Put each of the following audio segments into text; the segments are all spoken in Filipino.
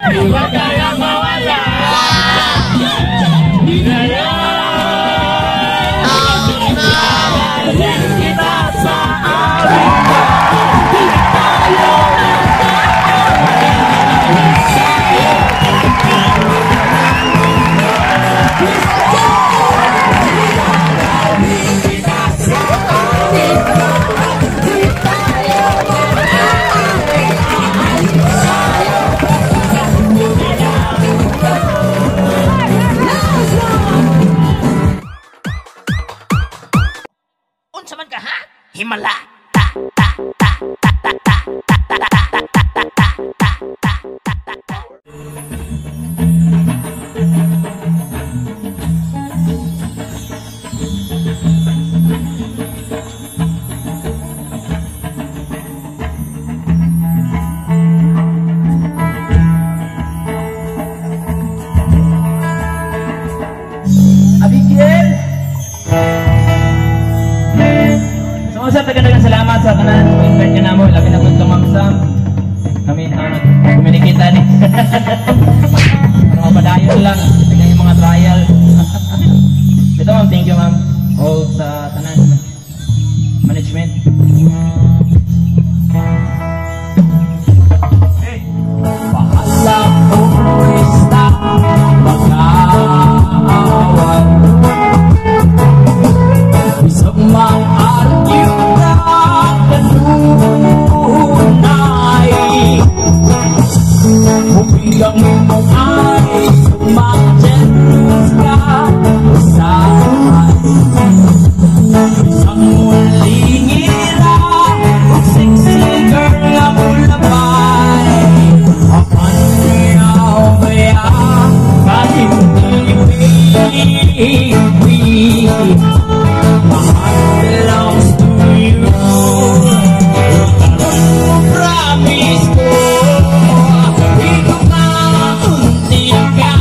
Huwag kayang mawala. Di na yan. Dahil kita sa amin. Di tayo unsa man ka ha? Himala. Ta ta ta ta ta ta ta ta ta ta ta ta ta. Abigail! So, taga-tagang salamat sa kanan sa invite ka namo. Labi na po ito, Ma'am Sam. Kami kuminikita ni. Mga padayon lang. Tingnan yung mga trial. Ito, Ma'am. Thank you, Ma'am. All sa tanan. Management. Bahala turista mag-aawan. Isang mag-argue na kanunay. Huwigang mo ay sumakchenus ka saan. Isang muling ira, sexy girl nga mulabay. Apan niyaw baya, kahit my heart belongs to you. Promise ko, ikaw ka, unti ka.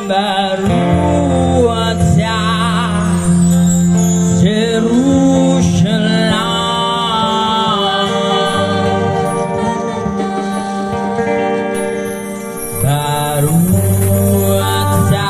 baru aja Jerusalem baru aja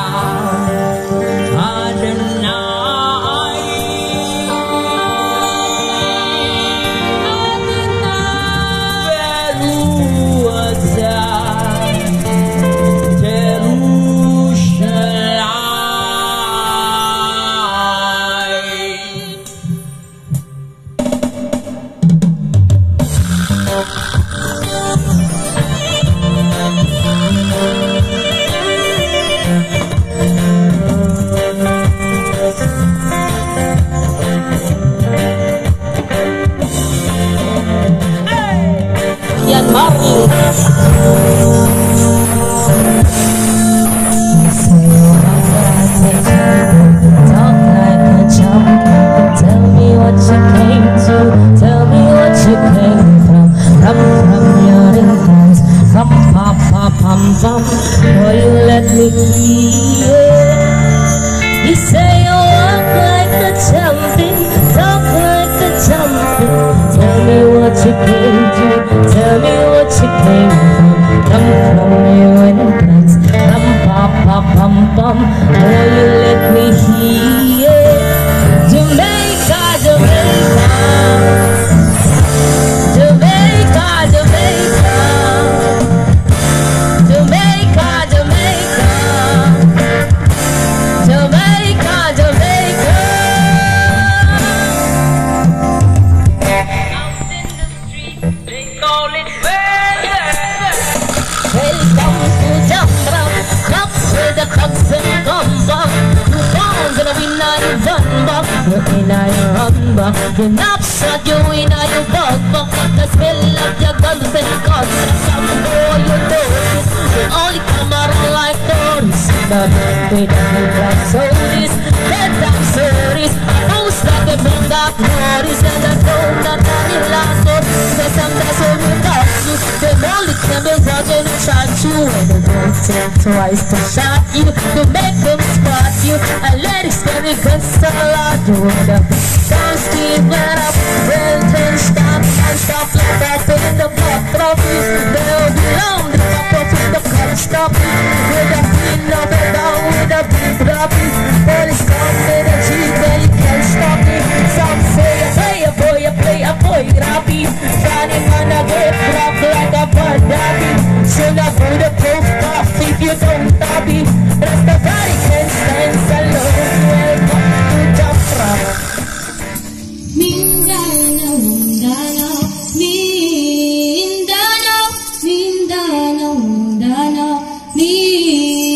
Will you let me hear? You say you walk like a champion, talk like a champion. Tell me what you came to, tell me what you came from. Come from your entrance, rum pa pa pum pum. Will you let me hear? Jamaica, Jamaica, Jamaica, Jamaica. Jamaica, Jamaica, Jamaica, Jamaica. Out in the street, they call it weather. Welcome to Jamra, cops with the cops and gumba. You bounce and we know you run back, you in a run back. You knock shot, you in a you bug back. The smell of your guns and guns, some boy you do. Only come around like tourists. Not with the black soldiers, red damn soldiers. Most of the bring up notice and I don't know that you last one. Say sometimes when you talk to them, only can be rugged and shot you. And they don't think twice to shot you, to make them spot you. I let it spend it against the lot. You would have don't speed, let up, well, then stop and stop like that in the block trophies. They'll be long, the top of the stop it with a clean up and down with a big rabbit. Police come with a jeep and you can't stop it. Some say you play a boy, grabby. Johnny man a get dropped like a bad daddy. Should I put a proof off if you don't tabby? Rastafari can stand alone. Welcome to Jafra. Mindanao, Mindanao, Mindanao, Mindanao, Mindanao, Mindanao.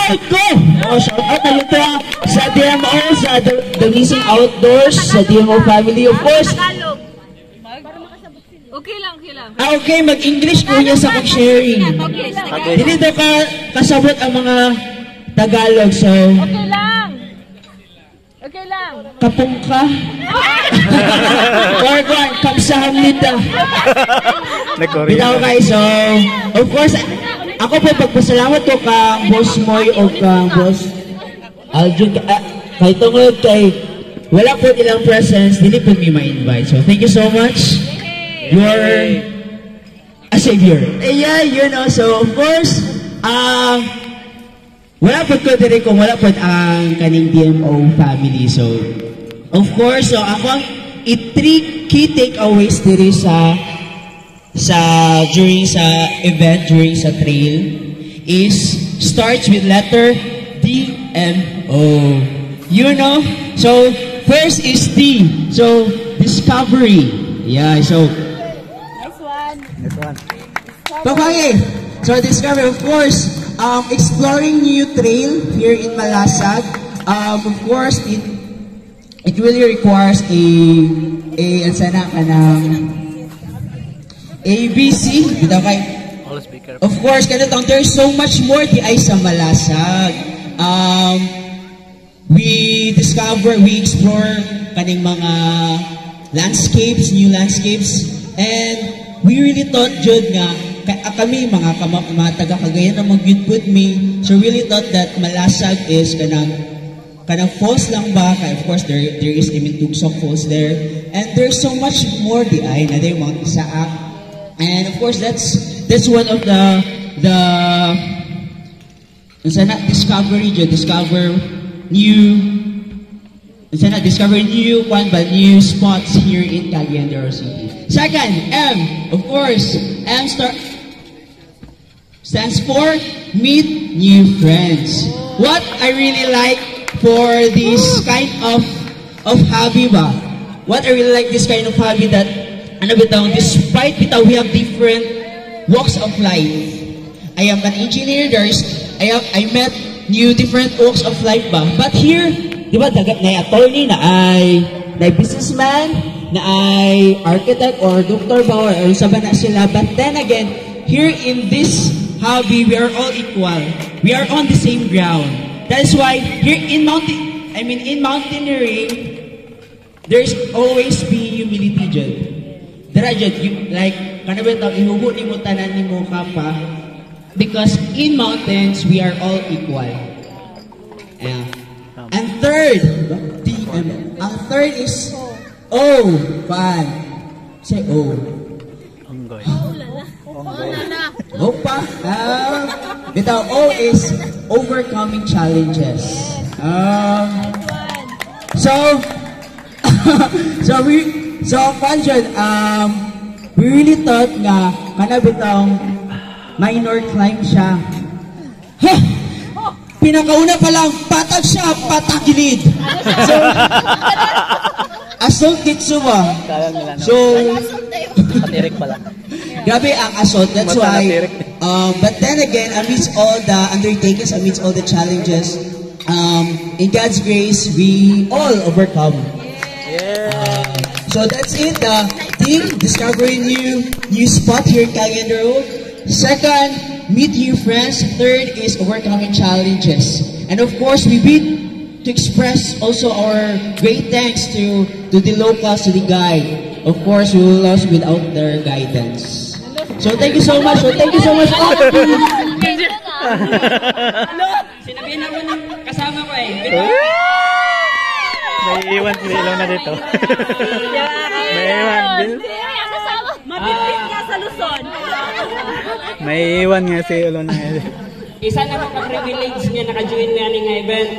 out ko! Shout out na ito sa DMO, sa The Missing Outdoors, sa DMO family, of course. Okay lang, okay lang. Okay, mag-English ko niya sa sharing. Hindi daw kasabot ang mga Tagalog, so... Okay lang. Okay lang. Kapong ka? Or kwan, kamsahamnida. Bitaw guys, so... Of course, ako po pagpasalamat ko kang Boss Moy o kang Boss Aljun. Kay tungod kay wala po ilang presence, dili po may ma-invite. So thank you so much. You're a savior. Yeah, you know, so of course, wala po ko diri kung wala po ang kaning DMO family. So, of course, so ako ang three key takeaways diri during sa event, during sa trail is starts with letter DMO. You know? So, first is D. So, discovery. Yeah, so okay. So discovery, of course, exploring new trail here in Malasag. Of course, it really requires ABC. Okay. Of course, there's so much more di ay sa Malasag. We explore kaning mga landscapes, new landscapes, and we really thought jud nga kami mga taga Cagayan na mag-yudput me, so really thought that Malasag is kanang falls lang ba, of course there is Imintugsok Falls there, and there's so much more di ay na there Mount Isaak, and of course that's one of the discovery jud, discover new spots here in Cagayan de Oro City. Second, M, of course, M stands for meet new friends. What I really like for this kind of hobby ba? What I really like this kind of hobby that despite we have different walks of life. I am an engineer, I met new different walks of life ba? But here, di ba, dagat na attorney, na ay businessman, na ay architect or doctor ba, or sabi na sila. But then again, here in this hobby, we are all equal. We are on the same ground. That is why here in mountaineering, there's always be humility jud. Dara jud, like kanabang tao ihugo ni mo tanan ni mo kapa, because in mountains we are all equal. Yeah. And third, TM. Ang third is O. Fan. Say O. Oh, O pa. Bitaw, O is overcoming challenges. So fun dyan, we really thought nga, kanabitang minor climb siya. Pinakauna pa lang, patag siya, patagilid. So, assault kitsu ba? So, grabe ang assault. That's why, but then again, amidst all the undertakings, amidst all the challenges, in God's grace, we all overcome. So that's it. Team, discovering new spot here in Cagayan de Oro. Second, meet new friends. Third is overcoming challenges. And of course, we need to express also our great thanks to the locals, to the guide. Of course, we will lost without their guidance. So thank you so much. All of you. Sinabihin ako ng kasama ko eh. May iwan si Ilaw na dito. May iwan din. Mabibit nga sa Luzon. May iwan nga si Ilaw na dito. Isa na mga privilege niya naka-join na nga event.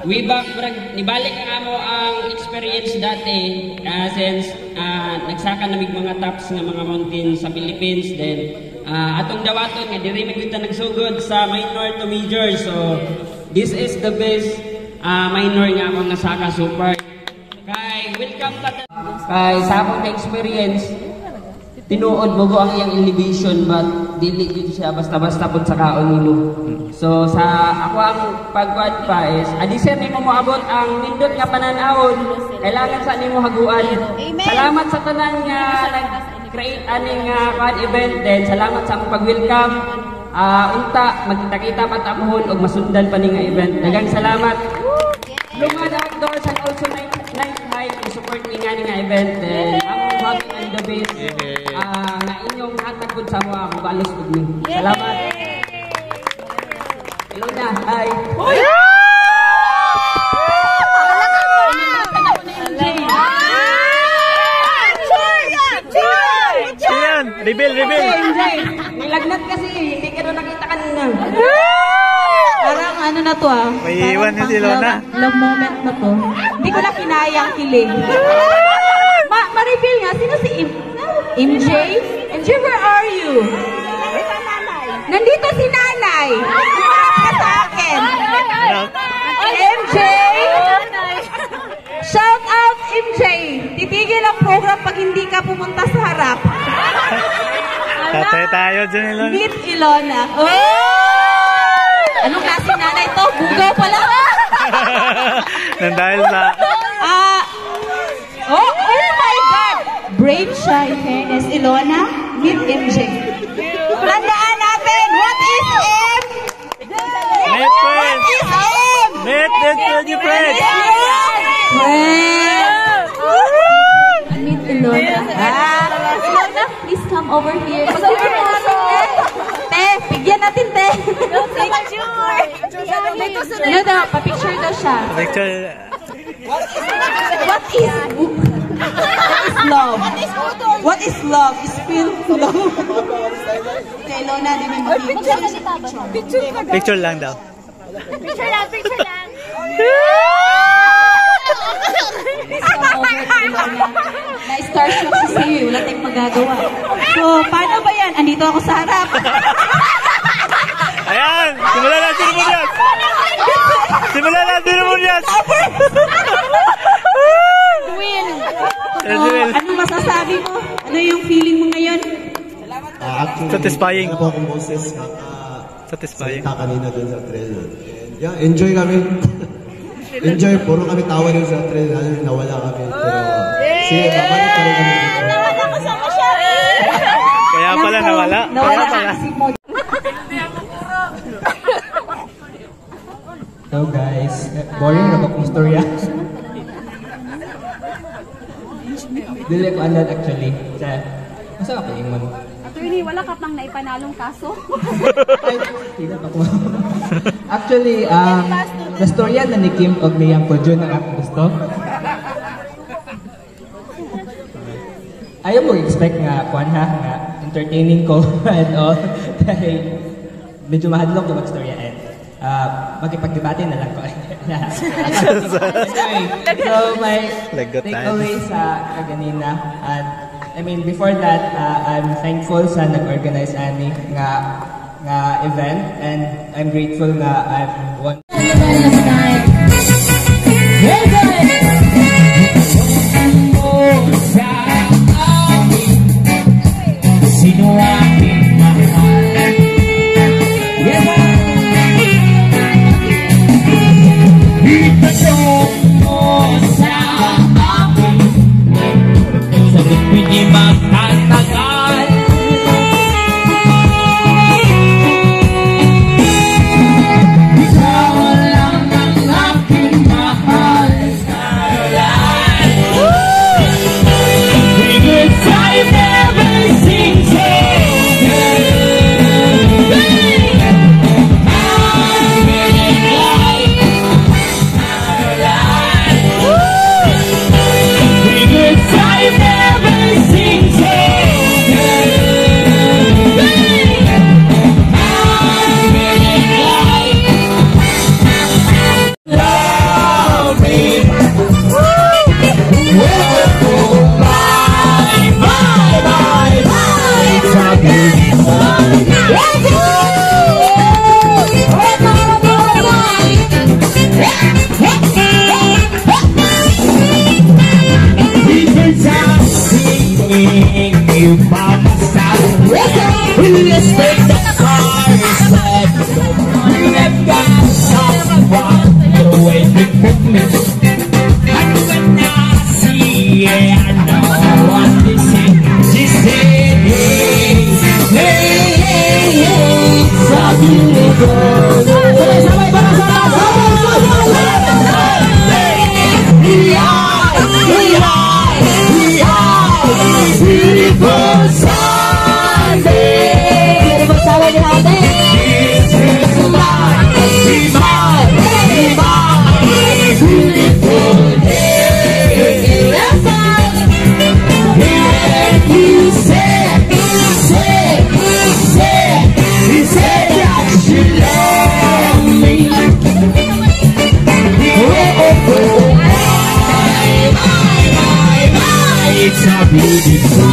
Way back, nibalik nga mo ang experience dati since nagsaka namig mga tops ng mga mountain sa Philippines. Then, atong dawaton nga diri kita nagsugod sa minor to major. So, this is the best minor nga akong nasaka super. Kay welcome ka kay sa akong experience tinuod mo ang iyang elevation but dili gyud siya basta-basta pud sa kaon nimo. So sa ako ang pagkuan pa is adi sir nimo moabot ang nindot nga pananawon kailangan sa nimo haguan. Salamat sa tanan nga nag-create aning event din. Salamat sa akong pag-welcome. Unta magkita-kita pa tamuhon og masundan pa ning event. Daghang salamat. Lumad outdoors and also night life to support ni nga ning event. Among Hobby and the Base nga inyong hatag pud sa mga kabalos pud ni. Salamat. Hello na. Hi. Reveal. Nilagnat kasi, hindi ka doon nakita kanina. Parang ano na to May iwan niya si Lona. Love moment na to. Hindi ko na kinayang kilig. Ma-reveal nga, sino si MJ? MJ, where are you? Nandito si nanay. Ka sa akin. MJ! Shout out MJ! Titigil ang program pag hindi ka pumunta sa harap. Tatay tayo dyan, Ilona. Meet Ilona. Anong klase nanay to? Bugaw pala. Nang dahil sa... oh my God! Brave siya, in fairness. Ilona, meet MJ. Tandaan natin, what is M? Meet friends! What is M? Meet your friends! Meet Ilona. Ilona, please come over here. Te, bigyan natin, te. Ano daw, pa-picture daw siya. Picture... What is love? What is love? Is feel love. Okay, Lona, di mo Picture lang daw. Picture lang. Na-starstruck siya sa'yo, wala tayong magagawa. So, paano ba yan? Andito ako sa harap. Ayan! Simulan na seremonyas! Simulan na seremonyas! Will! Anong masasabi mo? Ano yung feeling mo ngayon? Actually, Satisfying. Wala po akong boses. Satisfying. Salita kanina dun sa trail. And yeah, enjoy kami. Enjoy. Puro kami tawa dun sa trail. Nawala kami. Pero, sige, babalik pa rin kami dito. Kaya pala nawala. Kaya pala. So guys, boring na ba kong storya? Dili ko andan actually. Masa ako ingon? Attorney, wala ka pang naipanalong kaso? Ay, hindi pa ko. Actually, the storya na ni Kim og niyang Kojun ang ako gusto. Ayaw mo expect nga, kuhan ha, nga entertaining ko and all. Dahil medyo mahadlok yung mag-storya and makipagdebate na lang ko. Anyway, so my takeaway sa kaganina, and I mean before that, I'm thankful sa nag-organize ani nga event, and I'm grateful nga I'm one. Sino aking mahal? Itanong mo sa akin, sagot mo di magtatagal. Ikaw lang ang aking mahal. Because I've never seen you, mama. Let's take the car instead. We've got someone to wait with me. And when I see it, I know what this is. She said, hey, hey, hey, hey, it's a beautiful day. Beautiful Sunday. Bersama dengan This is my beautiful day. And you said that you love me. It's a beautiful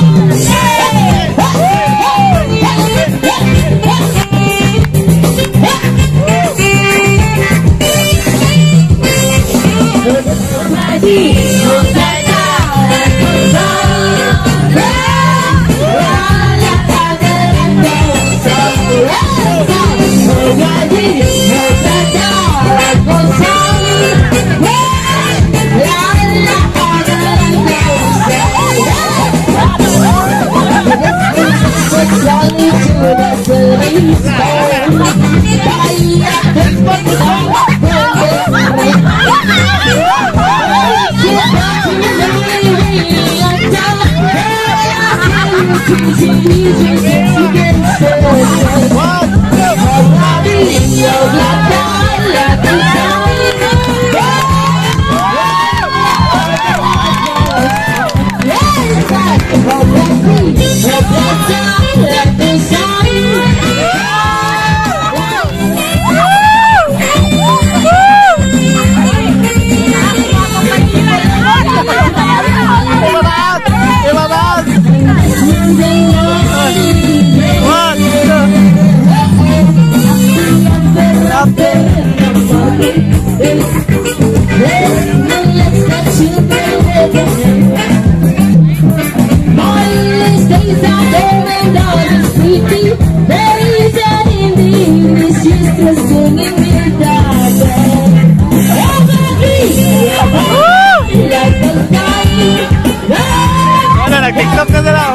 nag-tiktok na sila.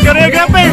Choreography.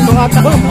Mga tao.